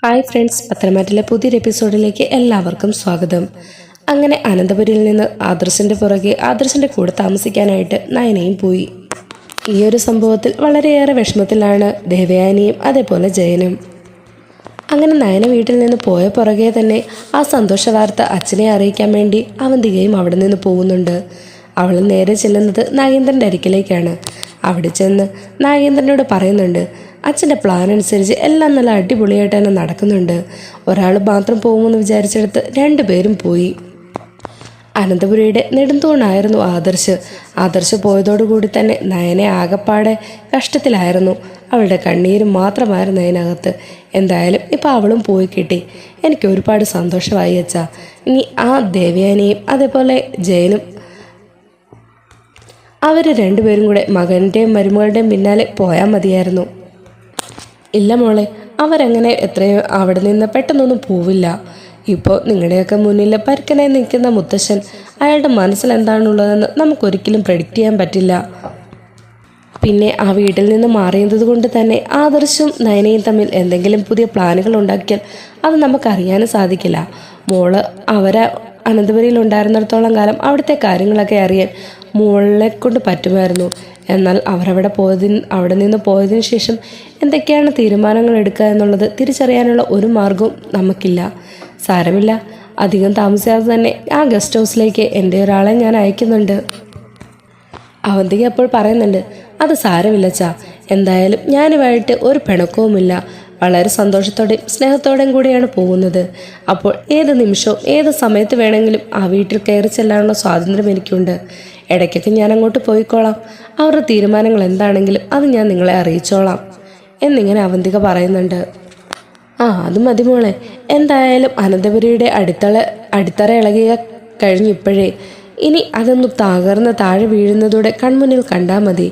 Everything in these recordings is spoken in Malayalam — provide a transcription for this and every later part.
ഹായ് ഫ്രണ്ട്സ്, പത്തനംതിട്ടയിലെ പുതിയൊരു എപ്പിസോഡിലേക്ക് എല്ലാവർക്കും സ്വാഗതം. അങ്ങനെ അനന്തപുരിയിൽ നിന്ന് ആദർശിൻ്റെ പുറകെ ആദർശിൻ്റെ കൂടെ താമസിക്കാനായിട്ട് നയനയും പോയി. ഈ ഒരു സംഭവത്തിൽ വളരെയേറെ വിഷമത്തിലാണ് ദേവയാനിയും അതേപോലെ ജയനും. അങ്ങനെ നയന വീട്ടിൽ നിന്ന് പോയ പുറകെ തന്നെ ആ സന്തോഷ വാർത്ത അച്ഛനെ അറിയിക്കാൻ വേണ്ടി അവന്തികയും അവിടെ നിന്ന് പോകുന്നുണ്ട്. അവൾ നേരെ ചെല്ലുന്നത് നാഗേന്ദ്രൻ്റെ അരികിലേക്കാണ്. അവിടെ ചെന്ന് നാഗേന്ദ്രനോട് പറയുന്നുണ്ട്, അച്ഛൻ്റെ പ്ലാൻ അനുസരിച്ച് എല്ലാം നല്ല അടിപൊളിയായിട്ട് തന്നെ നടക്കുന്നുണ്ട്. ഒരാൾ മാത്രം പോകുമെന്ന് വിചാരിച്ചെടുത്ത് രണ്ടുപേരും പോയി. അനന്തപുരിയുടെ നെടുന്തൂണായിരുന്നു ആദർശ് പോയതോടുകൂടി തന്നെ നയനെ ആകപ്പാടെ കഷ്ടത്തിലായിരുന്നു. അവളുടെ കണ്ണീരും മാത്രമായിരുന്നു അതിനകത്ത്. എന്തായാലും ഇപ്പം അവളും പോയി കിട്ടി. എനിക്ക് ഒരുപാട് സന്തോഷമായി അച്ഛാ. ഇനി ആ ദേവയാനിയും അതേപോലെ ജയനും അവർ രണ്ടുപേരും കൂടെ മകൻ്റെയും മരുമകളുടെയും പിന്നാലെ പോയാൽ മതിയായിരുന്നു. ഇല്ല മോളെ, അവരങ്ങനെ എത്രയോ അവിടെ നിന്ന് പെട്ടെന്നൊന്നും പോവില്ല. ഇപ്പോൾ നിങ്ങളുടെയൊക്കെ മുന്നിൽ പരുക്കനായി നിൽക്കുന്ന മുത്തശ്ശൻ, അയാളുടെ മനസ്സിൽ എന്താണുള്ളതെന്ന് നമുക്കൊരിക്കലും പ്രെഡിക്റ്റ് ചെയ്യാൻ പറ്റില്ല. പിന്നെ ആ വീട്ടിൽ നിന്ന് മാറിയത് കൊണ്ട് തന്നെ ആദർശും നയനയും തമ്മിൽ എന്തെങ്കിലും പുതിയ പ്ലാനുകൾ ഉണ്ടാക്കിയാൽ അത് നമുക്കറിയാനും സാധിക്കില്ല. മോള് അവരെ അനന്തപുരിയിൽ ഉണ്ടായിരുന്നിടത്തോളം കാലം അവിടുത്തെ കാര്യങ്ങളൊക്കെ അറിയാൻ മോളെ കൊണ്ട് പറ്റുമായിരുന്നു. എന്നാൽ അവിടെ നിന്ന് പോയതിനു ശേഷം എന്തൊക്കെയാണ് തീരുമാനങ്ങൾ എടുക്കുക എന്നുള്ളത് തിരിച്ചറിയാനുള്ള ഒരു മാർഗവും നമുക്കില്ല. സാരമില്ല, അധികം താമസിയാതെ തന്നെ ആ ഗസ്റ്റ് ഹൗസിലേക്ക് എൻ്റെ ഒരാളെ ഞാൻ അയക്കുന്നുണ്ട്. അവന്തിക അപ്പോൾ പറയുന്നുണ്ട്, അത് സാരമില്ല ചാ, എന്തായാലും ഞാനുമായിട്ട് ഒരു പിണക്കവുമില്ല. വളരെ സന്തോഷത്തോടെയും സ്നേഹത്തോടെയും കൂടിയാണ് പോകുന്നത്. അപ്പോൾ ഏത് നിമിഷവും ഏത് സമയത്ത് വേണമെങ്കിലും ആ വീട്ടിൽ കയറി ചെല്ലാനുള്ള സ്വാതന്ത്ര്യം എനിക്കുണ്ട്. ഇടയ്ക്കൊക്കെ ഞാൻ അങ്ങോട്ട് പോയിക്കോളാം. അവരുടെ തീരുമാനങ്ങൾ എന്താണെങ്കിലും അത് ഞാൻ നിങ്ങളെ അറിയിച്ചോളാം എന്നിങ്ങനെ അവന്തിക പറയുന്നുണ്ട്. അത് മതി മോളെ. എന്തായാലും അനന്തപുരിയുടെ അടിത്തറ ഇളകിയ കഴിഞ്ഞിപ്പോഴേ ഇനി അതൊന്ന് തകർന്ന് താഴെ വീഴുന്നതോടെ കൺമുന്നിൽ കണ്ടാൽ മതി.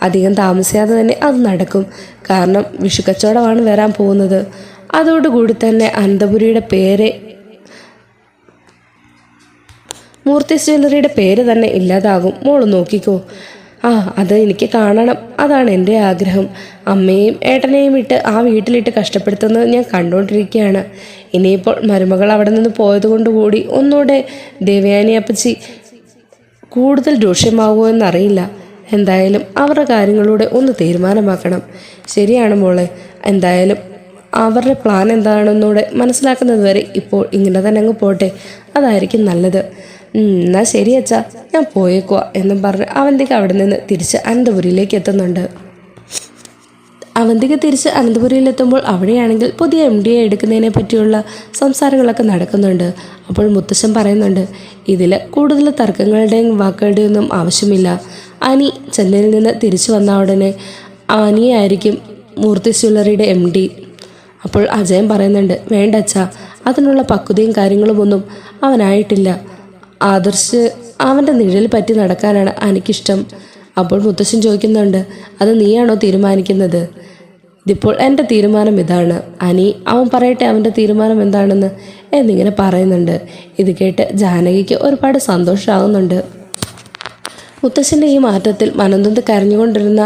അധികം താമസിയാതെ തന്നെ അത് നടക്കും. കാരണം വിഷുക്കച്ചവടമാണ് വരാൻ പോകുന്നത്. അതോടുകൂടി തന്നെ അനന്തപുരിയുടെ പേര്, മൂർത്തി ജ്വല്ലറിയുടെ പേര് തന്നെ ഇല്ലാതാകും. മോള് നോക്കിക്കോ. അത് എനിക്ക് കാണണം. അതാണ് എൻ്റെ ആഗ്രഹം. അമ്മയും ഏട്ടനെയും ഇട്ട് ആ വീട്ടിലിട്ട് കഷ്ടപ്പെടുത്തുന്നത് ഞാൻ കണ്ടുകൊണ്ടിരിക്കുകയാണ്. ഇനിയിപ്പോൾ മരുമകൾ അവിടെ നിന്ന് പോയതുകൊണ്ടുകൂടി ഒന്നുകൂടെ ദേവയാനി അപ്പച്ചി കൂടുതൽ രൂക്ഷമാകുമോ എന്നറിയില്ല. എന്തായാലും അവരുടെ കാര്യങ്ങളിലൂടെ ഒന്ന് തീരുമാനമാക്കണം. ശരിയാണ് മോളെ. എന്തായാലും അവരുടെ പ്ലാൻ എന്താണെന്നൂടെ മനസ്സിലാക്കുന്നത് വരെ ഇപ്പോൾ ഇങ്ങനെ തന്നെ അങ്ങ് പോട്ടെ. അതായിരിക്കും നല്ലത്. എന്നാൽ ശരി അച്ഛാ, ഞാൻ പോയേക്കുക എന്നും പറഞ്ഞ് അവന്തിക അവിടെ നിന്ന് തിരിച്ച് അനന്തപുരിയിലേക്ക് എത്തുന്നുണ്ട്. അവന്തിക തിരിച്ച് അനന്തപുരിയിലെത്തുമ്പോൾ അവിടെയാണെങ്കിൽ പുതിയ MD എടുക്കുന്നതിനെ പറ്റിയുള്ള സംസാരങ്ങളൊക്കെ നടക്കുന്നുണ്ട്. അപ്പോൾ മുത്തശ്ശൻ പറയുന്നുണ്ട്, ഇതിൽ കൂടുതൽ തർക്കങ്ങളുടെയും വാക്കുകളുടെയും ഒന്നും ആവശ്യമില്ല. അനി ചെന്നൈയിൽ നിന്ന് തിരിച്ചു വന്ന ഉടനെ അനിയായിരിക്കും മൂർത്തി ജ്വല്ലറിയുടെ MD. അപ്പോൾ അജയൻ പറയുന്നുണ്ട്, വേണ്ട അച്ഛാ, അതിനുള്ള പക്വതയും കാര്യങ്ങളുമൊന്നും അവനായിട്ടില്ല. ആദർശ് അവൻ്റെ നിഴൽ പറ്റി നടക്കാനാണ് എനിക്കിഷ്ടം. അപ്പോൾ മുത്തശ്ശൻ ചോദിക്കുന്നുണ്ട്, അത് നീയാണോ തീരുമാനിക്കുന്നത്? ഇതിപ്പോൾ എൻ്റെ തീരുമാനം ഇതാണ്. അവൻ പറയട്ടെ അവൻ്റെ തീരുമാനം എന്താണെന്ന് എന്നിങ്ങനെ പറയുന്നുണ്ട്. ഇത് കേട്ട് ജാനകിക്ക് ഒരുപാട് സന്തോഷമാകുന്നുണ്ട്. മുത്തശ്ശൻ്റെ ഈ മാറ്റത്തിൽ മനംനൊന്ത് കരഞ്ഞുകൊണ്ടിരുന്ന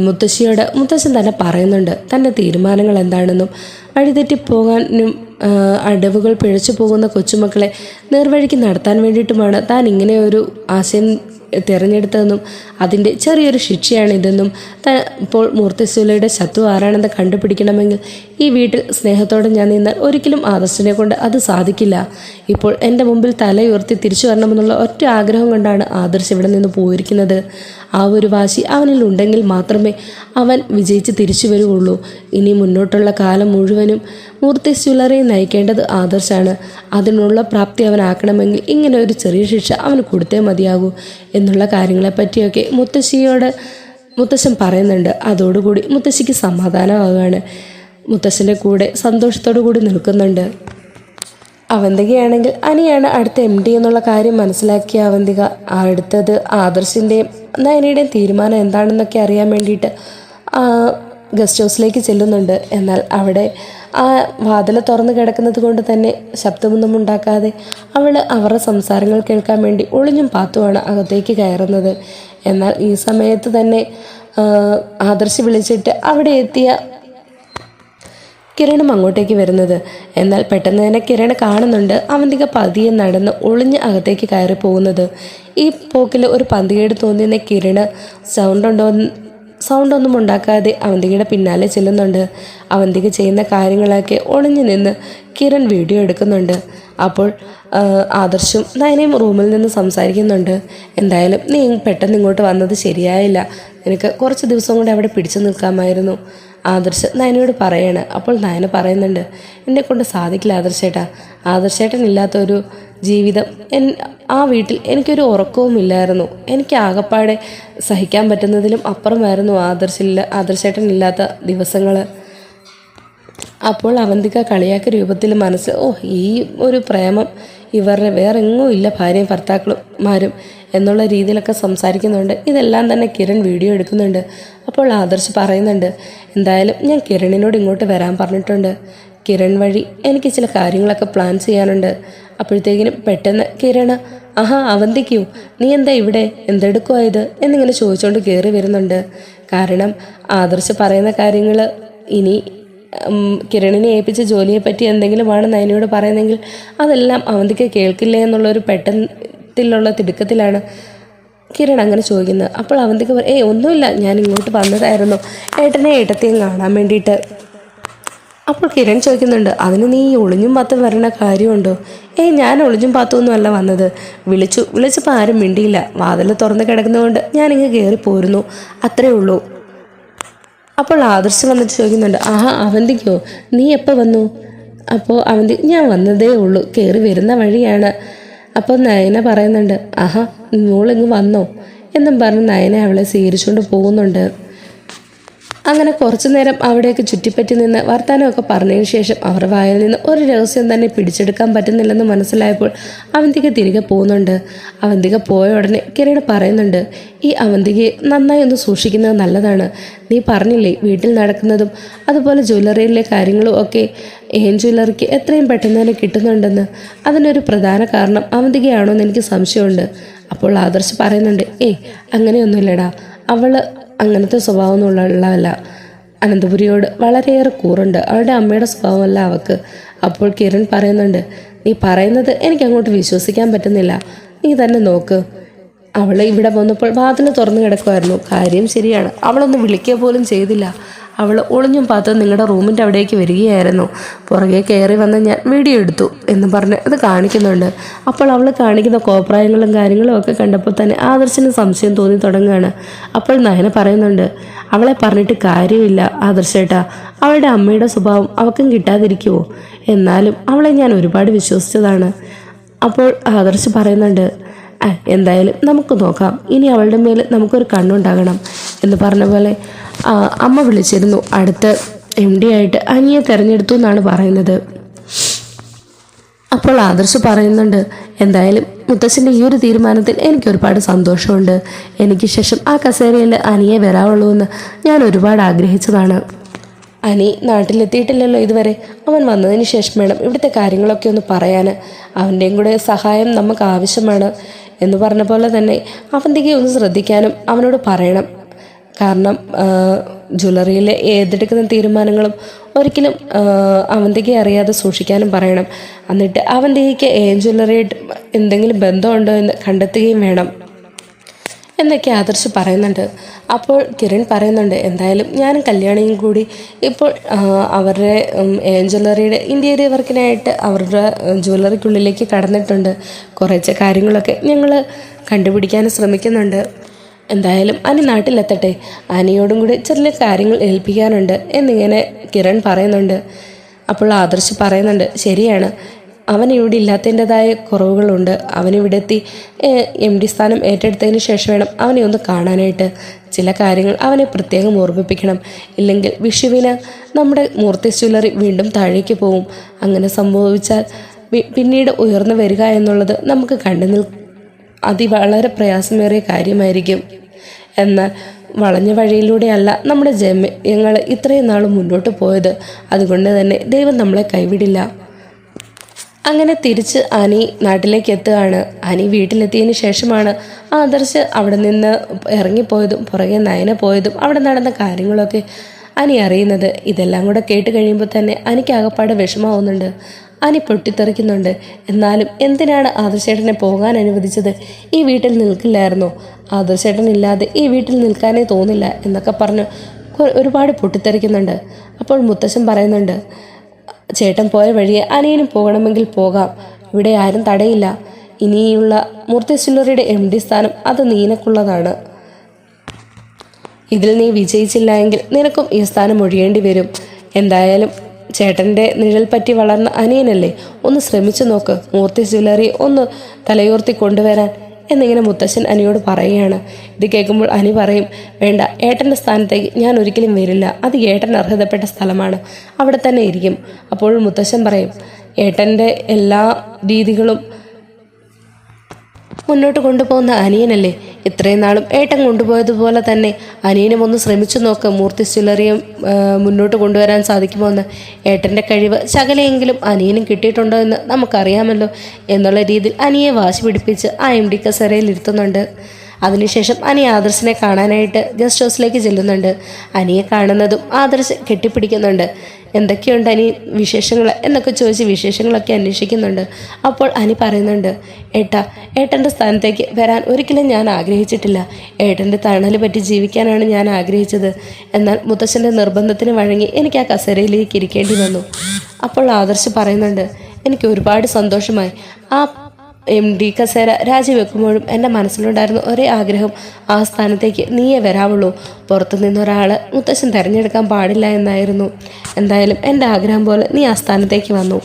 മുത്തശ്ശിയോട് മുത്തശ്ശൻ തന്നെ പറയുന്നുണ്ട് തൻ്റെ തീരുമാനങ്ങൾ എന്താണെന്നും വഴിതെറ്റിപ്പോകാനും അടവുകൾ പിഴച്ചു പോകുന്ന കൊച്ചുമക്കളെ നേർവഴിക്ക് നടത്താൻ വേണ്ടിയിട്ടുമാണ് താൻ ഇങ്ങനെ ഒരു ആശയം തിരഞ്ഞെടുത്തതെന്നും അതിൻ്റെ ചെറിയൊരു ശിക്ഷയാണിതെന്നും ഇപ്പോൾ മൂർത്തിസുലയുടെ ശത്രു ആരാണെന്ന് കണ്ടുപിടിക്കണമെങ്കിൽ ഈ വീട്ടിൽ സ്നേഹത്തോടെ ഞാൻ നിന്നാൽ ഒരിക്കലും ആദർശിനെ കൊണ്ട് അത് സാധിക്കില്ല. ഇപ്പോൾ എൻ്റെ മുമ്പിൽ തലയുയർത്തി തിരിച്ചു വരണമെന്നുള്ള ഒറ്റ ആഗ്രഹം കൊണ്ടാണ് ആദർശ് ഇവിടെ നിന്ന് പോയിരിക്കുന്നത്. ആ ഒരു വാശി അവനിൽ ഉണ്ടെങ്കിൽ മാത്രമേ അവൻ വിജയിച്ച് തിരിച്ചു വരികയുള്ളൂ. ഇനി മുന്നോട്ടുള്ള കാലം മുഴുവനും മൂർത്തി ജ്വല്ലറിയെ നയിക്കേണ്ടത് ആദർശാണ്. അതിനുള്ള പ്രാപ്തി അവനാക്കണമെങ്കിൽ ഇങ്ങനെ ഒരു ചെറിയ ശിക്ഷ അവന് കൊടുത്തേ മതിയാകൂ എന്നുള്ള കാര്യങ്ങളെപ്പറ്റിയൊക്കെ മുത്തശ്ശൻ പറയുന്നുണ്ട്. അതോടുകൂടി മുത്തശ്ശിക്ക് സമാധാനമാവുകയാണ്. മുത്തശ്ശൻ്റെ കൂടെ സന്തോഷത്തോടു കൂടി നിൽക്കുന്നുണ്ട്. അവന്തികയാണെങ്കിൽ അനിയാണ് അടുത്ത MD എന്നുള്ള കാര്യം മനസ്സിലാക്കിയ അവന്തിക അടുത്തത് ആദർശിൻ്റെയും നയനയുടെയും തീരുമാനം എന്താണെന്നൊക്കെ അറിയാൻ വേണ്ടിയിട്ട് ഗസ്റ്റ് ഹൗസിലേക്ക് ചെല്ലുന്നുണ്ട്. എന്നാൽ അവിടെ ആ വാതിൽ തുറന്ന് കിടക്കുന്നത് കൊണ്ട് തന്നെ ശബ്ദമൊന്നും ഉണ്ടാക്കാതെ അവരുടെ സംസാരങ്ങൾ കേൾക്കാൻ വേണ്ടി ഒളിഞ്ഞും പാത്തുമാണ് അകത്തേക്ക് കയറുന്നത്. എന്നാൽ ഈ സമയത്ത് തന്നെ ആദർശ് വിളിച്ചിട്ട് അവിടെ എത്തിയ കിരണും അങ്ങോട്ടേക്ക് വരുന്നത്. എന്നാൽ പെട്ടെന്ന് തന്നെ കിരൺ കാണുന്നുണ്ട് അവന്തിക പതിയെ നടന്ന് ഒളിഞ്ഞ് അകത്തേക്ക് കയറി പോകുന്നത്. ഈ പോക്കിൽ ഒരു പന്തികേട് തോന്നിയ കിരണ് സൗണ്ടൊന്നും ഉണ്ടാക്കാതെ അവന്തികയുടെ പിന്നാലെ ചെല്ലുന്നുണ്ട്. അവന്തിക ചെയ്യുന്ന കാര്യങ്ങളൊക്കെ ഒളിഞ്ഞു നിന്ന് കിരൺ വീഡിയോ എടുക്കുന്നുണ്ട്. അപ്പോൾ ആദർശും നയനയും റൂമിൽ നിന്ന് സംസാരിക്കുന്നുണ്ട്. എന്തായാലും നീ പെട്ടെന്ന് ഇങ്ങോട്ട് വന്നത് ശരിയായില്ല, നിനക്ക് കുറച്ച് ദിവസം കൂടെ അവിടെ പിടിച്ചു നിൽക്കാമായിരുന്നു, ആദർശ് നയനയോട് പറയാണ്. അപ്പോൾ നയന പറയുന്നുണ്ട്, എന്നെ കൊണ്ട് സാധിക്കില്ല ആദർശേട്ടാ, ആദർശേട്ടൻ ഇല്ലാത്തൊരു ജീവിതം ആ വീട്ടിൽ എനിക്കൊരു ഉറക്കവുമില്ലായിരുന്നു. എനിക്ക് ആകപ്പാടെ സഹിക്കാൻ പറ്റുന്നതിലും അപ്പുറമായിരുന്നു ആദർശേട്ടൻ ഇല്ലാത്ത ദിവസങ്ങൾ. അപ്പോൾ അവന്തിക കളിയാക്കിയ രൂപത്തിൽ മനസ്സിൽ ഈ ഒരു പ്രേമം ഇവരുടെ വേറെ എങ്ങും ഇല്ല, ഭാര്യയും ഭർത്താക്കന്മാരും എന്നുള്ള രീതിയിലൊക്കെ സംസാരിക്കുന്നുണ്ട്. ഇതെല്ലാം തന്നെ കിരൺ വീഡിയോ എടുക്കുന്നുണ്ട്. അപ്പോൾ ആദർശ് പറയുന്നുണ്ട്, എന്തായാലും ഞാൻ കിരണിനോട് ഇങ്ങോട്ട് വരാൻ പറഞ്ഞിട്ടുണ്ട്, കിരൺ വഴി എനിക്ക് ചില കാര്യങ്ങളൊക്കെ പ്ലാൻ ചെയ്യാനുണ്ട്. അപ്പോഴത്തേക്കിനും പെട്ടെന്ന് കിരണ്, ആഹാ അവന്തിക്കൂ, നീ എന്താ ഇവിടെ, എന്തെടുക്കുവാ ഇത് എന്നിങ്ങനെ ചോദിച്ചുകൊണ്ട് കയറി വരുന്നുണ്ട്. കാരണം ആദർശ് പറയുന്ന കാര്യങ്ങൾ ഇനി കിരണിനെ ഏൽപ്പിച്ച ജോലിയെപ്പറ്റി എന്തെങ്കിലുമാണ് നയനയോട് പറയുന്നതെങ്കിൽ അതെല്ലാം അവന്തിക്ക് കേൾക്കില്ലേ എന്നുള്ളൊരു പെട്ടെന്നുള്ള തിടുക്കത്തിലാണ് കിരൺ അങ്ങനെ ചോദിക്കുന്നത്. അപ്പോൾ അവന്തിക്ക് ഒന്നുമില്ല, ഞാൻ ഇങ്ങോട്ട് വന്നതായിരുന്നു ഏട്ടനെ ഏട്ടത്തെയും കാണാൻ വേണ്ടിയിട്ട്. അപ്പോൾ കിരൺ ചോദിക്കുന്നുണ്ട്, അതിന് നീ ഒളിഞ്ഞും പാത്തും വരണ കാര്യമുണ്ടോ? ഞാൻ ഒളിഞ്ഞും പാത്തൊന്നും അല്ല വന്നത്, വിളിച്ചപ്പോൾ ആരും മിണ്ടിയില്ല, വാതിൽ തുറന്ന് കിടക്കുന്നതുകൊണ്ട് ഞാനിങ്ങ് കയറി പോരുന്നു, അത്രേ ഉള്ളൂ. അപ്പോൾ ആദർശ് വന്നിട്ട് ചോദിക്കുന്നുണ്ട്, ആഹാ അവന്തിക്കോ, നീ എപ്പോൾ വന്നു? അപ്പോൾ അവന്തി, ഞാൻ വന്നതേ ഉള്ളൂ, കയറി വരുന്ന വഴിയാണ്. അപ്പോൾ നയന പറയുന്നുണ്ട്, ആഹാ മോളിങ്ങ് വന്നോ എന്നും പറഞ്ഞ് നയന അവളെ സ്വീകരിച്ചുകൊണ്ട് പോകുന്നുണ്ട്. അങ്ങനെ കുറച്ചു നേരം അവിടെയൊക്കെ ചുറ്റിപ്പറ്റി നിന്ന് വർത്താനമൊക്കെ പറഞ്ഞതിന് ശേഷം അവർ വായിൽ നിന്ന് ഒരു രഹസ്യം തന്നെ പിടിച്ചെടുക്കാൻ പറ്റുന്നില്ലെന്ന് മനസ്സിലായപ്പോൾ അവന്തിക തിരികെ പോകുന്നുണ്ട്. അവന്തിക പോയ ഉടനെ കിരൺ പറയുന്നുണ്ട്, ഈ അവന്തികയെ നന്നായി ഒന്ന് സൂക്ഷിക്കുന്നത് നല്ലതാണ്. നീ പറഞ്ഞില്ലേ വീട്ടിൽ നടക്കുന്നതും അതുപോലെ ജ്വല്ലറിയിലെ കാര്യങ്ങളും ഒക്കെ ജ്വല്ലറിക്ക് എത്രയും പെട്ടെന്ന് തന്നെ കിട്ടുന്നുണ്ടെന്ന്, അതിനൊരു പ്രധാന കാരണം അവന്തികയാണോ എന്ന് എനിക്ക് സംശയമുണ്ട്. അപ്പോൾ ആദർശ് പറയുന്നുണ്ട്, അങ്ങനെയൊന്നുമില്ലടാ, അവള് അങ്ങനത്തെ സ്വഭാവമൊന്നും ഉള്ളതല്ല, അനന്തപുരിയോട് വളരെയേറെ കൂറുണ്ട്, അവളുടെ അമ്മയുടെ സ്വഭാവമല്ല അവൾക്ക്. അപ്പോൾ കിരൺ പറയുന്നുണ്ട്, നീ പറയുന്നത് എനിക്ക് അങ്ങോട്ട് വിശ്വസിക്കാൻ പറ്റുന്നില്ല, നീ തന്നെ നോക്ക്, അവൾ ഇവിടെ വന്നപ്പോൾ വാതിൽ തുറന്നു കിടക്കുമായിരുന്നു, കാര്യം ശരിയാണ്, അവളൊന്ന് വിളിക്കുക പോലും ചെയ്തില്ല, അവൾ ഒളിഞ്ഞും പാത്ത് നിങ്ങളുടെ റൂമിൻ്റെ അവിടേക്ക് വരികയായിരുന്നു, പുറകെ കയറി വന്ന് ഞാൻ വീഡിയോ എടുത്തു എന്ന് പറഞ്ഞ് അത് കാണിക്കുന്നുണ്ട്. അപ്പോൾ അവൾ കാണിക്കുന്ന കോപ്രായങ്ങളും കാര്യങ്ങളും ഒക്കെ കണ്ടപ്പോൾ തന്നെ ആദർശിന് സംശയം തോന്നി തുടങ്ങുകയാണ്. അപ്പോൾ നയന പറയുന്നുണ്ട്, അവളെ പറഞ്ഞിട്ട് കാര്യമില്ല ആദർശേട്ടാ, അവളുടെ അമ്മയുടെ സ്വഭാവം അവൾക്കും കിട്ടാതിരിക്കുമോ, എന്നാലും അവളെ ഞാൻ ഒരുപാട് വിശ്വസിച്ചതാണ്. അപ്പോൾ ആദർശ് പറയുന്നുണ്ട്, എന്തായാലും നമുക്ക് നോക്കാം, ഇനി അവളുടെ മേൽ നമുക്കൊരു കണ്ണുണ്ടാകണം എന്ന് പറഞ്ഞ പോലെ അമ്മ വിളിച്ചിരുന്നു, അടുത്ത MD ആയിട്ട് അനിയെ തിരഞ്ഞെടുത്തു എന്നാണ് പറയുന്നത്. അപ്പോൾ ആദർശ് പറയുന്നുണ്ട്, എന്തായാലും മുത്തശ്ശൻ്റെ ഈ ഒരു തീരുമാനത്തിൽ എനിക്ക് ഒരുപാട് സന്തോഷമുണ്ട്, എനിക്ക് ശേഷം ആ കസേരയിൽ അനിയെ വരാവുള്ളൂ എന്ന് ഞാൻ ഒരുപാട് ആഗ്രഹിച്ചതാണ്. അനി നാട്ടിലെത്തിയിട്ടില്ലല്ലോ ഇതുവരെ, അവൻ വന്നതിന് ശേഷം വേണം ഇവിടുത്തെ കാര്യങ്ങളൊക്കെ ഒന്ന് പറയാൻ, അവൻ്റെയും കൂടെ സഹായം നമുക്ക് ആവശ്യമാണ് എന്ന് പറഞ്ഞ പോലെ തന്നെ അവന്തികയെ ഒന്ന് ശ്രദ്ധിക്കാനും അവനോട് പറയണം. കാരണം ജ്വല്ലറിയിൽ ഏതെടുക്കുന്ന തീരുമാനങ്ങളും ഒരിക്കലും അവന്തികയെ അറിയാതെ സൂക്ഷിക്കാനും പറയണം. എന്നിട്ട് അവന്തികയ്ക്ക് ജ്വല്ലറിയായിട്ട് എന്തെങ്കിലും ബന്ധമുണ്ടോ എന്ന് കണ്ടെത്തുകയും വേണം എന്നൊക്കെ ആദർശ് പറയുന്നുണ്ട്. അപ്പോൾ കിരൺ പറയുന്നുണ്ട്, എന്തായാലും ഞാനും കല്യാണിയും കൂടി ഇപ്പോൾ അവരുടെ ജ്വല്ലറിയുടെ ഇൻറ്റീരിയർ വർക്കിനായിട്ട് അവരുടെ ജ്വല്ലറിക്കുള്ളിലേക്ക് കടന്നിട്ടുണ്ട്, കുറച്ച് കാര്യങ്ങളൊക്കെ ഞങ്ങൾ കണ്ടുപിടിക്കാൻ ശ്രമിക്കുന്നുണ്ട്. എന്തായാലും അനി നാട്ടിലെത്തട്ടെ, അനിയോടും കൂടി ചെറിയ കാര്യങ്ങൾ ഏൽപ്പിക്കാനുണ്ട് എന്നിങ്ങനെ കിരൺ പറയുന്നുണ്ട്. അപ്പോൾ ആദർശ് പറയുന്നുണ്ട്, ശരിയാണ്, അവൻ ഇവിടെ ഇല്ലാത്തതിൻ്റെതായ കുറവുകളുണ്ട്, അവനിവിടെ എത്തി MD സ്ഥാനം ഏറ്റെടുത്തതിന് ശേഷം വേണം അവനെ ഒന്ന് കാണാനായിട്ട്, ചില കാര്യങ്ങൾ അവനെ പ്രത്യേകം ഓർമ്മിപ്പിക്കണം, ഇല്ലെങ്കിൽ വിഷുവിന് നമ്മുടെ മൂർത്തി ജ്വല്ലറി വീണ്ടും താഴേക്ക് പോവും, അങ്ങനെ സംഭവിച്ചാൽ പിന്നീട് ഉയർന്നു വരിക എന്നുള്ളത് നമുക്ക് വളരെ പ്രയാസമേറിയ കാര്യമായിരിക്കും. എന്നാൽ വളഞ്ഞ വഴിയിലൂടെയല്ല നമ്മുടെ ജന്മങ്ങൾ ഇത്രയും നാൾ മുന്നോട്ട് പോയത്, അതുകൊണ്ട് തന്നെ ദൈവം നമ്മളെ കൈവിടില്ല. അങ്ങനെ തിരിച്ച് അനി നാട്ടിലേക്ക് എത്തുകയാണ്. അനി വീട്ടിലെത്തിയതിന് ശേഷമാണ് ആദർശ് അവിടെ നിന്ന് ഇറങ്ങിപ്പോയതും പുറകെ നയന പോയതും അവിടെ നടന്ന കാര്യങ്ങളൊക്കെ അനി അറിയുന്നത്. ഇതെല്ലാം കൂടെ കേട്ട് കഴിയുമ്പോൾ തന്നെ അനിക്ക് ആകപ്പാടെ വിഷമാവുന്നുണ്ട്. അനി പൊട്ടിത്തെറിക്കുന്നുണ്ട്. എന്നാലും എന്തിനാണ് ആദർശേട്ടനെ പോകാൻ അനുവദിച്ചത്? ഈ വീട്ടിൽ നിൽക്കില്ലായിരുന്നോ? ആദർശേട്ടനില്ലാതെ ഈ വീട്ടിൽ നിൽക്കാനേ തോന്നില്ല എന്നൊക്കെ പറഞ്ഞ് ഒരുപാട് പൊട്ടിത്തെറിക്കുന്നുണ്ട്. അപ്പോൾ മുത്തശ്ശൻ പറയുന്നുണ്ട്, ചേട്ടൻ പോയ വഴിയെ അനിയനും പോകണമെങ്കിൽ പോകാം, ഇവിടെ ആരും തടയില്ല. ഇനിയുള്ള മൂർത്തി ജ്വല്ലറിയുടെ MD സ്ഥാനം അത് നീനക്കുള്ളതാണ്. ഇതിൽ നീ വിജയിച്ചില്ല എങ്കിൽ നിനക്കും ഈ സ്ഥാനം ഒഴിയേണ്ടി വരും. എന്തായാലും ചേട്ടൻ്റെ നിഴൽ പറ്റി വളർന്ന അനിയനല്ലേ, ഒന്ന് ശ്രമിച്ചു നോക്ക്, മൂർത്തി ജ്വല്ലറി ഒന്ന് തലയോർത്തി കൊണ്ടുവരാൻ എന്നിങ്ങനെ മുത്തശ്ശൻ അനിയോട് പറയുകയാണ്. ഇത് കേൾക്കുമ്പോൾ അനി പറയും, വേണ്ട, ഏട്ടൻ്റെ സ്ഥാനത്തേക്ക് ഞാൻ ഒരിക്കലും വരില്ല, അത് ഏട്ടൻ അർഹതപ്പെട്ട സ്ഥലമാണ്, അവിടെ തന്നെ ഇരിക്കും. അപ്പോൾ മുത്തശ്ശൻ പറയും, ഏട്ടൻ്റെ എല്ലാ രീതികളും മുന്നോട്ട് കൊണ്ടുപോകുന്ന അനിയനല്ലേ, ഇത്രയും നാളും ഏട്ടൻ കൊണ്ടുപോയതുപോലെ തന്നെ അനിയനും ഒന്ന് ശ്രമിച്ചു നോക്ക്, മൂർത്തി ജ്വല്ലറിയും മുന്നോട്ട് കൊണ്ടുവരാൻ സാധിക്കുമോ എന്ന്. ഏട്ടൻ്റെ കഴിവ് ശകലയെങ്കിലും അനിയനും കിട്ടിയിട്ടുണ്ടോ എന്ന് നമുക്കറിയാമല്ലോ എന്നുള്ള രീതിയിൽ അനിയെ വാശി പിടിപ്പിച്ച് ആ MD കസേരയിൽ ഇരുത്തുന്നുണ്ട്. അതിനുശേഷം അനി ആദർശിനെ കാണാനായിട്ട് ഗസ്റ്റ് ഹൗസിലേക്ക് ചെല്ലുന്നുണ്ട്. അനിയെ കാണുന്നതും ആദർശ് കെട്ടിപ്പിടിക്കുന്നുണ്ട്. എന്തൊക്കെയുണ്ട് അനി വിശേഷങ്ങൾ എന്നൊക്കെ ചോദിച്ച് വിശേഷങ്ങളൊക്കെ അന്വേഷിക്കുന്നുണ്ട്. അപ്പോൾ അനി പറയുന്നുണ്ട്, ഏട്ടൻ്റെ സ്ഥാനത്തേക്ക് വരാൻ ഒരിക്കലും ഞാൻ ആഗ്രഹിച്ചിട്ടില്ല, ഏട്ടൻ്റെ തണൽ പറ്റി ജീവിക്കാനാണ് ഞാൻ ആഗ്രഹിച്ചത്. എന്നാൽ മുത്തശ്ശൻ്റെ നിർബന്ധത്തിന് വഴങ്ങി എനിക്ക് ആ കസേരയിലേക്ക് ഇരിക്കേണ്ടി വന്നു. അപ്പോൾ ആദർശ് പറയുന്നുണ്ട്, എനിക്ക് ഒരുപാട് സന്തോഷമായി. ആ MD കസേര രാജിവെക്കുമ്പോഴും എൻ്റെ മനസ്സിലുണ്ടായിരുന്ന ഒരേ ആഗ്രഹം, ആ സ്ഥാനത്തേക്ക് നീയേ വരാവുള്ളൂ, പുറത്തു നിന്നൊരാൾ മുത്തശ്ശൻ തിരഞ്ഞെടുക്കാൻ പാടില്ല എന്നായിരുന്നു. എന്തായാലും എൻ്റെ ആഗ്രഹം പോലെ നീ ആ സ്ഥാനത്തേക്ക് വന്നു.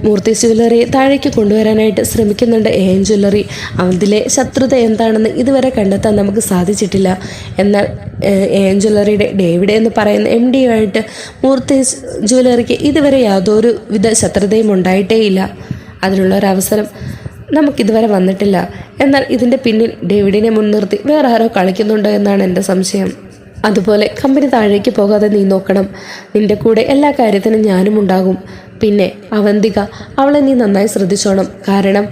മൂർത്തി ജ്വല്ലറി താഴേക്ക് കൊണ്ടുവരാനായിട്ട് ശ്രമിക്കുന്നുണ്ട് AM ജ്വല്ലറി. അതിലെ ശത്രുത എന്താണെന്ന് ഇതുവരെ കണ്ടെത്താൻ നമുക്ക് സാധിച്ചിട്ടില്ല. എന്നാൽ AM ജ്വല്ലറിയുടെ ഡേവിഡ് എന്ന് പറയുന്ന MD യുമായിട്ട് മൂർത്തി ജ്വല്ലറിക്ക് ഇതുവരെ യാതൊരു വിധ ശത്രുതയും ഉണ്ടായിട്ടേയില്ല. അതിനുള്ളൊരവസരം നമുക്കിതുവരെ വന്നിട്ടില്ല. എന്നാൽ ഇതിൻ്റെ പിന്നിൽ ഡേവിഡിനെ മുൻനിർത്തി വേറെ ആരോ കളിക്കുന്നുണ്ടോ എന്നാണ് എൻ്റെ സംശയം. അതുപോലെ കമ്പനി താഴേക്ക് പോകാതെ നീ നോക്കണം. നിൻ്റെ കൂടെ എല്ലാ കാര്യത്തിനും ഞാനും ഉണ്ടാകും. പിന്നെ അവന്തിക, അവളെ നീ നന്നായി ശ്രദ്ധിച്ചോണം. കാരണം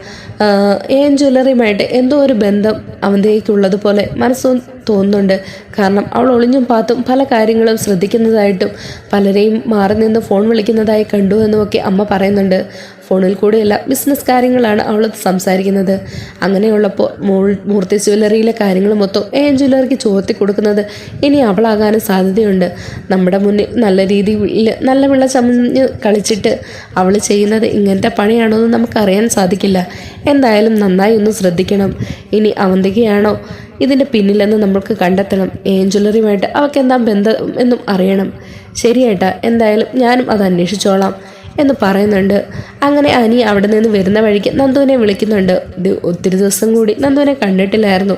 AM ജ്വല്ലറിയുമായിട്ട് എന്തോ ഒരു ബന്ധം അവന്തികയ്ക്കുള്ളതുപോലെ മനസ്സും തോന്നുന്നുണ്ട്. കാരണം അവൾ ഒളിഞ്ഞും പാത്തും പല കാര്യങ്ങളും ശ്രദ്ധിക്കുന്നതായിട്ടും പലരെയും മാറി നിന്ന് ഫോൺ വിളിക്കുന്നതായി കണ്ടു എന്നുമൊക്കെ അമ്മ പറയുന്നുണ്ട്. ഫോണിൽ കൂടെയല്ല, ബിസിനസ് കാര്യങ്ങളാണ് അവൾ സംസാരിക്കുന്നത്. അങ്ങനെയുള്ളപ്പോൾ മൂർത്തി ജ്വല്ലറിയിലെ കാര്യങ്ങൾ മൊത്തം AM ജ്വല്ലറിക്ക് ചോർത്തി കൊടുക്കുന്നത് ഇനി അവളാകാനും സാധ്യതയുണ്ട്. നമ്മുടെ മുന്നിൽ നല്ല രീതിയിൽ നല്ല പിള്ള ചമഞ്ഞ് കളിച്ചിട്ട് അവൾ ചെയ്യുന്നത് ഇങ്ങനത്തെ പണിയാണോ എന്ന് നമുക്കറിയാൻ സാധിക്കില്ല. എന്തായാലും നന്നായി ഒന്ന് ശ്രദ്ധിക്കണം. ഇനി അവന്തികയാണോ ഇതിൻ്റെ പിന്നിലെന്ന് നമ്മൾക്ക് കണ്ടെത്തണം. AM ജ്വല്ലറിയുമായിട്ട് അവൾക്ക് എന്താ ബന്ധം എന്നും അറിയണം. ശരിയേട്ടാ, എന്തായാലും ഞാനും അത് അന്വേഷിച്ചോളാം എന്ന് പറയുന്നുണ്ട്. അങ്ങനെ അനി അവിടെ നിന്ന് വരുന്ന വഴിക്ക് നന്ദുവിനെ വിളിക്കുന്നുണ്ട്. ഇത് ഒത്തിരി ദിവസം കൂടി നന്ദുവിനെ കണ്ടിട്ടില്ലായിരുന്നു.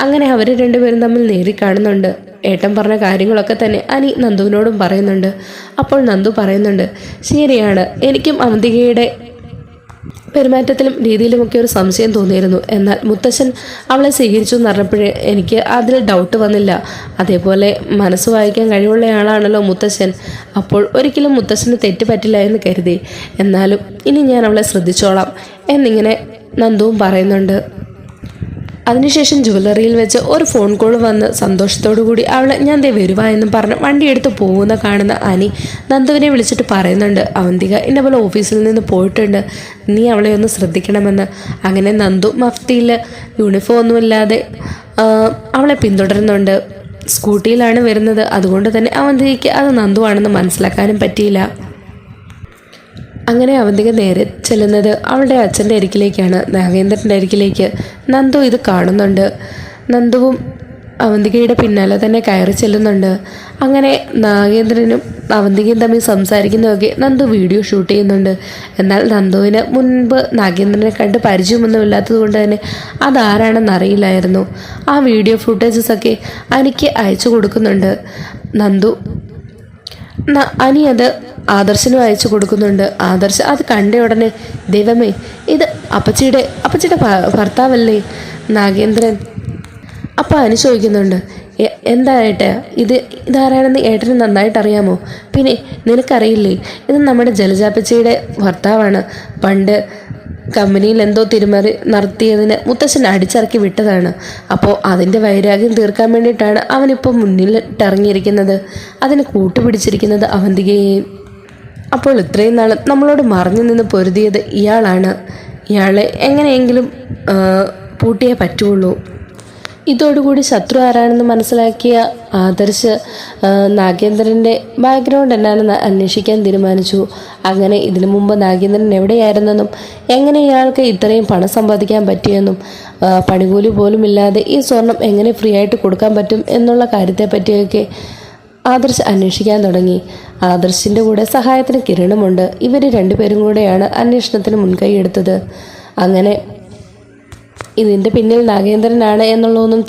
അങ്ങനെ അവർ രണ്ടുപേരും തമ്മിൽ നേരി കാണുന്നുണ്ട്. ഏട്ടൻ പറഞ്ഞ കാര്യങ്ങളൊക്കെ തന്നെ അനി നന്ദുവിനോടും പറയുന്നുണ്ട്. അപ്പോൾ നന്ദു പറയുന്നുണ്ട്, ശരിയാണ്, എനിക്കും അവന്തികയുടെ പെരുമാറ്റത്തിലും രീതിയിലുമൊക്കെ ഒരു സംശയം തോന്നിയിരുന്നു. എന്നാൽ മുത്തശ്ശൻ അവളെ സ്വീകരിച്ചു എന്ന് പറഞ്ഞപ്പോഴേ എനിക്ക് അതിൽ ഡൗട്ട് വന്നില്ല. അതേപോലെ മനസ്സ് വായിക്കാൻ കഴിവുള്ളയാളാണല്ലോ മുത്തശ്ശൻ. അപ്പോൾ ഒരിക്കലും മുത്തശ്ശന് തെറ്റ് പറ്റില്ല എന്ന് കരുതി. എന്നാലും ഇനി ഞാൻ അവളെ ശ്രദ്ധിച്ചോളാം എന്നിങ്ങനെ നന്ദുവും പറയുന്നുണ്ട്. അതിനുശേഷം ജ്വല്ലറിയിൽ വെച്ച് ഒരു ഫോൺ കോൾ വന്ന് സന്തോഷത്തോടു കൂടി അവളെ ഞാൻ ദേ വരുവാ എന്നും പറഞ്ഞ് വണ്ടിയെടുത്ത് പോകുന്ന കാണുന്ന അനി നന്ദുവിനെ വിളിച്ചിട്ട് പറയുന്നുണ്ട്, അവന്തിക ഇന്ന പോലെ ഓഫീസിൽ നിന്ന് പോയിട്ടുണ്ട്, നീ അവളെ ഒന്ന് ശ്രദ്ധിക്കണമെന്ന്. അങ്ങനെ നന്ദു മഫ്തിയിൽ യൂണിഫോം ഒന്നുമില്ലാതെ അവളെ പിന്തുടരുന്നുണ്ട്. സ്കൂട്ടിയിലാണ് വരുന്നത്. അതുകൊണ്ട് തന്നെ അവന്തികയ്ക്ക് അത് നന്ദുവാണെന്ന് മനസ്സിലാക്കാനും പറ്റിയില്ല. അങ്ങനെ അവന്തിക നേരെ ചെല്ലുന്നത് അവളുടെ അച്ഛൻ്റെ അരികിലേക്കാണ്, നാഗേന്ദ്രൻ്റെ അരികിലേക്ക്. നന്ദു ഇത് കാണുന്നുണ്ട്. നന്ദുവും അവന്തികയുടെ പിന്നാലെ തന്നെ കയറി ചെല്ലുന്നുണ്ട്. അങ്ങനെ നാഗേന്ദ്രനും അവന്തികയും തമ്മിൽ സംസാരിക്കുന്നതൊക്കെ നന്ദു വീഡിയോ ഷൂട്ട് ചെയ്യുന്നുണ്ട്. എന്നാൽ നന്ദുവിന് മുൻപ് നാഗേന്ദ്രനെ കണ്ട് പരിചയമൊന്നുമില്ലാത്തത് കൊണ്ട് തന്നെ അതാരാണെന്ന് അറിയില്ലായിരുന്നു. ആ വീഡിയോ ഫുട്ടേജസൊക്കെ എനിക്ക് അയച്ചു കൊടുക്കുന്നുണ്ട് നന്ദു. അനി അത് ആദർശനും അയച്ചു കൊടുക്കുന്നുണ്ട്. ആദർശ് അത് കണ്ട ഉടനെ, ദൈവമേ, ഇത് അപ്പച്ചിയുടെ ഭർത്താവല്ലേ നാഗേന്ദ്രൻ. അപ്പം അനി ചോദിക്കുന്നുണ്ട്, എന്താ ഏട്ടാ ഇതാരാണെന്ന് ഏട്ടന് നന്നായിട്ട് അറിയാമോ? പിന്നെ നിനക്കറിയില്ലേ, ഇത് നമ്മുടെ ജലജാപ്പച്ചിയുടെ ഭർത്താവാണ്. പണ്ട് കമ്പനിയിൽ എന്തോ തിരിമറി നടത്തിയതിന് മുത്തശ്ശൻ അടിച്ചിറക്കി വിട്ടതാണ്. അപ്പോൾ അതിൻ്റെ വൈരാഗ്യം തീർക്കാൻ വേണ്ടിയിട്ടാണ് അവനിപ്പോൾ മുന്നിലിട്ടിറങ്ങിയിരിക്കുന്നത്. അതിന് കൂട്ടുപിടിച്ചിരിക്കുന്നത് അവന്തികയെയും. അപ്പോൾ ഇത്രയും നാൾ നമ്മളോട് മറഞ്ഞു നിന്ന് പൊരുതിയത് ഇയാളാണ്. ഇയാളെ എങ്ങനെയെങ്കിലും പൂട്ടിയേ പറ്റുള്ളൂ. ഇതോടുകൂടി ശത്രു ആരാണെന്ന് മനസ്സിലാക്കിയ ആദർശ് നാഗേന്ദ്രൻ്റെ ബാക്ക്ഗ്രൗണ്ട് എന്നാണെന്ന് അന്വേഷിക്കാൻ തീരുമാനിച്ചു. അങ്ങനെ ഇതിനു മുമ്പ് നാഗേന്ദ്രൻ എവിടെയായിരുന്നെന്നും എങ്ങനെ ഇയാൾക്ക് ഇത്രയും പണം സമ്പാദിക്കാൻ പറ്റിയെന്നും പണികൂലി പോലും ഇല്ലാതെ ഈ സ്വർണം എങ്ങനെ ഫ്രീ ആയിട്ട് കൊടുക്കാൻ പറ്റും എന്നുള്ള കാര്യത്തെ പറ്റിയൊക്കെ ആദർശ് അന്വേഷിക്കാൻ തുടങ്ങി. ആദർശിൻ്റെ കൂടെ സഹായത്തിന് കിരണുമുണ്ട്. ഇവർ രണ്ടുപേരും കൂടെയാണ് അന്വേഷണത്തിന് മുൻകൈ എടുത്തത്. അങ്ങനെ ഇതിൻ്റെ പിന്നിൽ നാഗേന്ദ്രനാണ് എന്നുള്ളതൊന്നും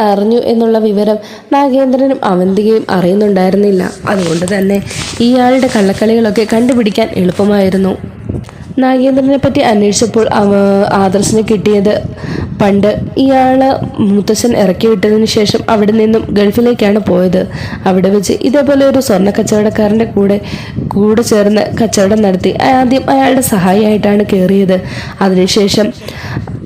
അറിഞ്ഞു എന്നുള്ള വിവരം നാഗേന്ദ്രനും അവന്തികയും അറിയുന്നുണ്ടായിരുന്നില്ല. അതുകൊണ്ട് തന്നെ ഇയാളുടെ കള്ളക്കളികളൊക്കെ കണ്ടുപിടിക്കാൻ എളുപ്പമായിരുന്നു. നാഗേന്ദ്രനെ പറ്റി അന്വേഷിച്ചപ്പോൾ ആദർശിന് കിട്ടിയത് പണ്ട് ഇയാൾ മുത്തശ്ശൻ ഇറക്കി വിട്ടതിന് ശേഷം അവിടെ നിന്നും ഗൾഫിലേക്കാണ് പോയത്. അവിടെ വെച്ച് ഇതേപോലെ ഒരു സ്വർണ്ണ കച്ചവടക്കാരൻ്റെ കൂടെ ചേർന്ന് കച്ചവടം നടത്തി. ആദ്യം അയാളുടെ സഹായിയായിട്ടാണ് കയറിയത്. അതിനുശേഷം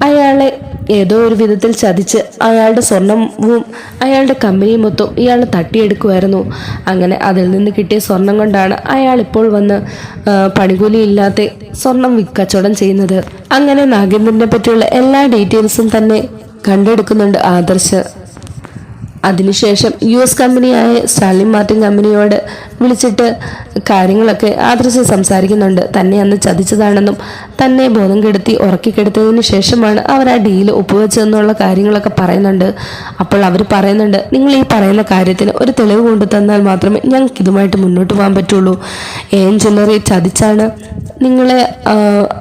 അയാളെ ഏതോ ഒരു വിധത്തിൽ ചതിച്ച് അയാളുടെ സ്വർണവും അയാളുടെ കമ്പനിയും മൊത്തം ഇയാൾ തട്ടിയെടുക്കുമായിരുന്നു. അങ്ങനെ അതിൽ നിന്ന് കിട്ടിയ സ്വർണം കൊണ്ടാണ് അയാൾ ഇപ്പോൾ വന്ന് പണികൂലി ഇല്ലാത്ത സ്വർണം കച്ചവടം ചെയ്യുന്നത്. അങ്ങനെ നാഗേന്ദ്രനെ പറ്റിയുള്ള എല്ലാ ഡീറ്റെയിൽസും തന്നെ കണ്ടെടുക്കുന്നുണ്ട് ആദർശ്. അതിനുശേഷം US കമ്പനിയായ സ്റ്റാലിൻ മാർട്ടിൻ കമ്പനിയോട് വിളിച്ചിട്ട് കാര്യങ്ങളൊക്കെ ആദർശ് സംസാരിക്കുന്നുണ്ട്. തന്നെ അന്ന് ചതിച്ചതാണെന്നും തന്നെ ബോധം കെടുത്തി ഉറക്കിക്കെടുത്തതിന് ശേഷമാണ് അവർ ആ ഡീല് ഒപ്പുവെച്ചതെന്നുള്ള കാര്യങ്ങളൊക്കെ പറയുന്നുണ്ട്. അപ്പോൾ അവർ പറയുന്നുണ്ട്, നിങ്ങൾ ഈ പറയുന്ന കാര്യത്തിന് ഒരു തെളിവ് കൊണ്ടു തന്നാൽ മാത്രമേ ഞങ്ങൾക്ക് ഇതുമായിട്ട് മുന്നോട്ട് പോകാൻ പറ്റുള്ളൂ. ജ്വല്ലറി ചതിച്ചാണ് നിങ്ങളെ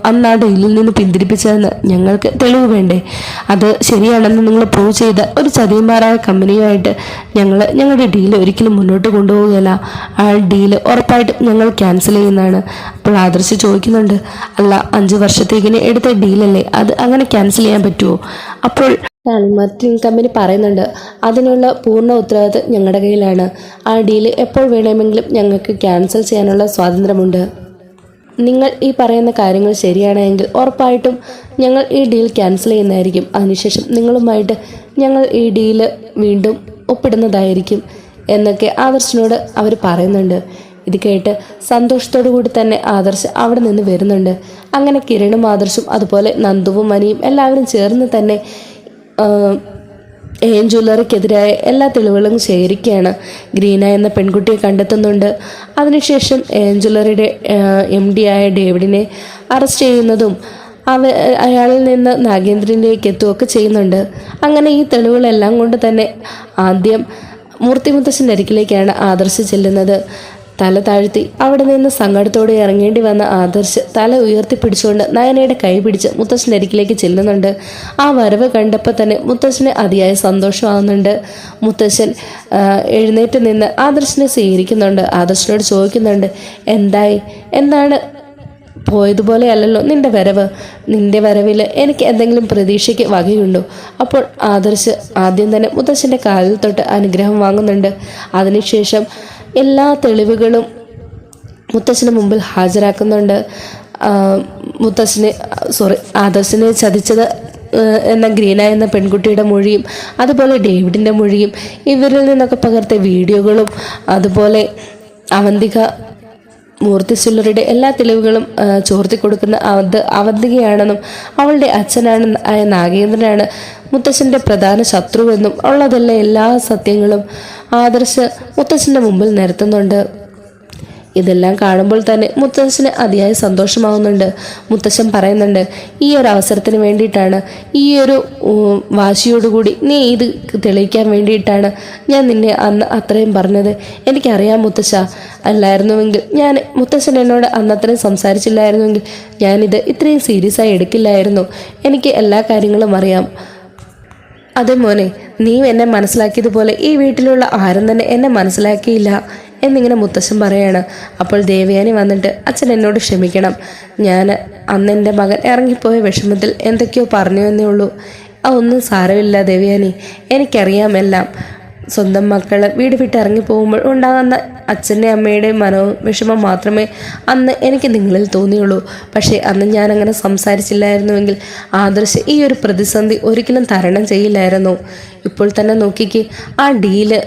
അന്ന് ആ ഡീലിൽ നിന്ന് പിന്തിരിപ്പിച്ചതെന്ന് ഞങ്ങൾക്ക് തെളിവ് വേണ്ടേ? അത് ശരിയാണെന്ന് നിങ്ങൾ പ്രൂവ് ചെയ്ത ഒരു ചതിയന്മാരായ കമ്പനിയുമായിട്ട് ഞങ്ങളുടെ ഡീല് ഒരിക്കലും മുന്നോട്ട് കൊണ്ടുപോവുകയല്ല. ആ ഡീല് ഉറപ്പായിട്ടും ഞങ്ങൾ ക്യാൻസൽ ചെയ്യുന്നതാണ്. അപ്പോൾ ആദർശ് ചോദിക്കുന്നുണ്ട്, അല്ല 5 വർഷത്തേക്കിന് എടുത്ത ഡീലല്ലേ, അത് അങ്ങനെ ക്യാൻസൽ ചെയ്യാൻ പറ്റുമോ? അപ്പോൾ മാർട്ടിൻ കമ്പനി പറയുന്നുണ്ട്, അതിനുള്ള പൂർണ്ണ ഉത്തരവാദിത്വം ഞങ്ങളുടെ കയ്യിലാണ്. ആ ഡീല് എപ്പോൾ വേണമെങ്കിലും ഞങ്ങൾക്ക് ക്യാൻസൽ ചെയ്യാനുള്ള സ്വാതന്ത്ര്യമുണ്ട്. നിങ്ങൾ ഈ പറയുന്ന കാര്യങ്ങൾ ശരിയാണെങ്കിൽ ഉറപ്പായിട്ടും ഞങ്ങൾ ഈ ഡീൽ ക്യാൻസൽ ചെയ്യുന്നതായിരിക്കും. അതിനുശേഷം നിങ്ങളുമായിട്ട് ഞങ്ങൾ ഈ ഡീല് വീണ്ടും ഒപ്പിടുന്നതായിരിക്കും എന്നൊക്കെ ആദർശിനോട് അവർ പറയുന്നുണ്ട്. ഇത് കേട്ട് സന്തോഷത്തോടു കൂടി തന്നെ ആദർശ് അവിടെ നിന്ന് വരുന്നുണ്ട്. അങ്ങനെ കിരണും ആദർശും അതുപോലെ നന്ദുവും മനിയും എല്ലാവരും ചേർന്ന് തന്നെ ജ്വല്ലറിക്കെതിരായ എല്ലാ തെളിവുകളും ശേഖരിക്കുകയാണ്. ഗ്രീന എന്ന പെൺകുട്ടിയെ കണ്ടെത്തുന്നുണ്ട്. അതിനുശേഷം ജ്വല്ലറിയുടെ MD ആയ ഡേവിഡിനെ അറസ്റ്റ് ചെയ്യുന്നതും അയാളിൽ നിന്ന് നാഗേന്ദ്രനിലേക്ക് എത്തുകയൊക്കെ ചെയ്യുന്നുണ്ട്. അങ്ങനെ ഈ തെളിവുകളെല്ലാം കൊണ്ട് തന്നെ ആദ്യം മൂർത്തി മുത്തശ്ശൻ്റെ അരികിലേക്കാണ് ആദർശ് ചെല്ലുന്നത്. തല താഴ്ത്തി അവിടെ നിന്ന് സങ്കടത്തോടെ ഇറങ്ങേണ്ടി വന്ന ആദർശ് തല ഉയർത്തിപ്പിടിച്ചുകൊണ്ട് നയനയുടെ കൈ പിടിച്ച് മുത്തശ്ശൻ്റെ അരികിലേക്ക് ചെല്ലുന്നുണ്ട്. ആ വരവ് കണ്ടപ്പോൾ തന്നെ മുത്തശ്ശന് അതിയായ സന്തോഷമാകുന്നുണ്ട്. മുത്തശ്ശൻ എഴുന്നേറ്റ് നിന്ന് ആദർശിനെ സ്വീകരിക്കുന്നുണ്ട്. ആദർശിനോട് ചോദിക്കുന്നുണ്ട്, എന്താണ് പോയതുപോലെ അല്ലല്ലോ നിന്റെ വരവ്. നിന്റെ വരവിൽ എനിക്ക് എന്തെങ്കിലും പ്രതീക്ഷയ്ക്ക് വകയുണ്ടോ? അപ്പോൾ ആദർശ് ആദ്യം തന്നെ മുത്തശ്ശൻ്റെ കാലിൽ തൊട്ട് അനുഗ്രഹം വാങ്ങുന്നുണ്ട്. അതിനുശേഷം എല്ലാ തെളിവുകളും മുത്തശ്ശന് മുമ്പിൽ ഹാജരാക്കുന്നുണ്ട്. ആദർശിനെ ചതിച്ചത് എന്ന ഗ്രീന എന്ന പെൺകുട്ടിയുടെ മൊഴിയും അതുപോലെ ഡേവിഡിൻ്റെ മൊഴിയും ഇവരിൽ നിന്നൊക്കെ പകർത്തിയ വീഡിയോകളും അതുപോലെ അവന്തിക മൂർത്തി ജ്വല്ലറിയുടെ എല്ലാ തെളിവുകളും ചോർത്തി കൊടുക്കുന്ന അവന്തികയാണെന്നും അവളുടെ അച്ഛനായ നാഗേന്ദ്രനാണ് മുത്തശ്ശൻ്റെ പ്രധാന ശത്രുവെന്നും ഉള്ളതെല്ലാം എല്ലാ സത്യങ്ങളും ആദർശ് മുത്തശ്ശൻ്റെ മുമ്പിൽ നിരത്തുന്നുണ്ട്. ഇതെല്ലാം കാണുമ്പോൾ തന്നെ മുത്തശ്ശന് അതിയായ സന്തോഷമാവുന്നുണ്ട്. മുത്തശ്ശൻ പറയുന്നുണ്ട്, ഈ ഒരു അവസരത്തിന് വേണ്ടിയിട്ടാണ്, ഈ ഒരു വാശിയോടുകൂടി നീ ഇത് തെളിയിക്കാൻ വേണ്ടിയിട്ടാണ് ഞാൻ നിന്നെ അന്ന് അത്രയും പറഞ്ഞത്. എനിക്കറിയാം മുത്തശ്ശ, അല്ലായിരുന്നുവെങ്കിൽ മുത്തശ്ശൻ എന്നോട് അന്ന് അത്രയും സംസാരിച്ചില്ലായിരുന്നുവെങ്കിൽ ഞാനിത് ഇത്രയും സീരിയസ് ആയി എടുക്കില്ലായിരുന്നു. എനിക്ക് എല്ലാ കാര്യങ്ങളും അറിയാം. അതെ മോനെ, നീ എന്നെ മനസ്സിലാക്കിയതുപോലെ ഈ വീട്ടിലുള്ള ആരും തന്നെ എന്നെ മനസ്സിലാക്കിയില്ല എന്നിങ്ങനെ മുത്തശ്ശൻ പറയാണ്. അപ്പോൾ ദേവയാനി വന്നിട്ട്, അച്ഛൻ എന്നോട് ക്ഷമിക്കണം, ഞാൻ അന്ന് എൻ്റെ മകൻ ഇറങ്ങിപ്പോയ വിഷമത്തിൽ എന്തൊക്കെയോ പറഞ്ഞു എന്നേ ഉള്ളൂ. ഒന്നും സാരമില്ല ദേവയാനി, എനിക്കറിയാം എല്ലാം. സ്വന്തം മക്കൾ വീട് വിട്ട് ഇറങ്ങിപ്പോകുമ്പോൾ ഉണ്ടാകുന്ന അച്ഛൻ്റെ അമ്മയുടെയും മനോവിഷമം മാത്രമേ അന്ന് എനിക്ക് നിങ്ങളിൽ തോന്നിയുള്ളൂ. പക്ഷേ അന്ന് ഞാനങ്ങനെ സംസാരിച്ചില്ലായിരുന്നുവെങ്കിൽ ആദർശ് ഈ ഒരു പ്രതിസന്ധി ഒരിക്കലും തരണം ചെയ്യില്ലായിരുന്നു. ഇപ്പോൾ തന്നെ നോക്കിക്ക്, ആ ഡീല്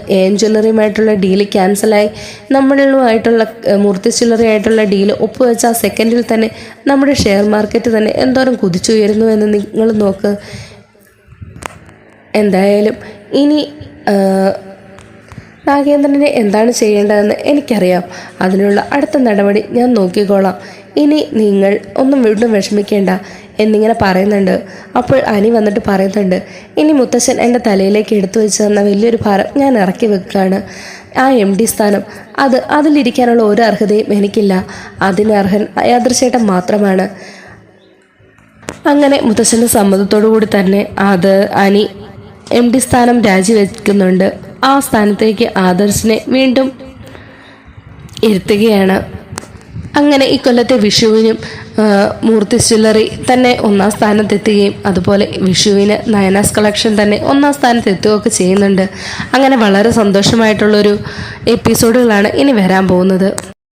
ജ്വല്ലറിയുമായിട്ടുള്ള ഡീല് ക്യാൻസലായി നമ്മളുമായിട്ടുള്ള മൂർത്തി ജ്വല്ലറി ആയിട്ടുള്ള ഡീല് ഒപ്പുവെച്ച ആ സെക്കൻഡിൽ തന്നെ നമ്മുടെ ഷെയർ മാർക്കറ്റ് തന്നെ എന്തോരം കുതിച്ചുയരുന്നു എന്ന് നിങ്ങൾ നോക്ക്. എന്തായാലും ഇനി നാഗേന്ദ്രനെ എന്താണ് ചെയ്യേണ്ടതെന്ന് എനിക്കറിയാം. അതിനുള്ള അടുത്ത നടപടി ഞാൻ നോക്കിക്കോളാം. ഇനി നിങ്ങൾ ഒന്നും വീണ്ടും വിഷമിക്കേണ്ട എന്നിങ്ങനെ പറയുന്നുണ്ട്. അപ്പോൾ അനി വന്നിട്ട് പറയുന്നുണ്ട്, ഇനി മുത്തശ്ശൻ എൻ്റെ തലയിലേക്ക് എടുത്തു വെച്ച് തന്ന വലിയൊരു ഭാരം ഞാൻ ഇറക്കി വെക്കുകയാണ്. ആ MD സ്ഥാനം അതിലിരിക്കാനുള്ള ഒരു അർഹതയും എനിക്കില്ല. അതിന് അർഹൻ ആദർശേട്ടൻ മാത്രമാണ്. അങ്ങനെ മുത്തശ്ശൻ്റെ സമ്മതത്തോടു കൂടി തന്നെ അനി MD സ്ഥാനം രാജിവെക്കുന്നുണ്ട്. ആ സ്ഥാനത്തേക്ക് ആദർശിനെ വീണ്ടും ഇരുത്തുകയാണ്. അങ്ങനെ ഈ കൊല്ലത്തെ വിഷുവിനും മൂർത്തി ജ്വല്ലറി തന്നെ 1ാം സ്ഥാനത്തെത്തുകയും അതുപോലെ വിഷുവിന് നയനാസ് കളക്ഷൻ തന്നെ 1ാം സ്ഥാനത്തെത്തുകയൊക്കെ ചെയ്യുന്നുണ്ട്. അങ്ങനെ വളരെ സന്തോഷമായിട്ടുള്ളൊരു എപ്പിസോഡുകളാണ് ഇനി വരാൻ പോകുന്നത്.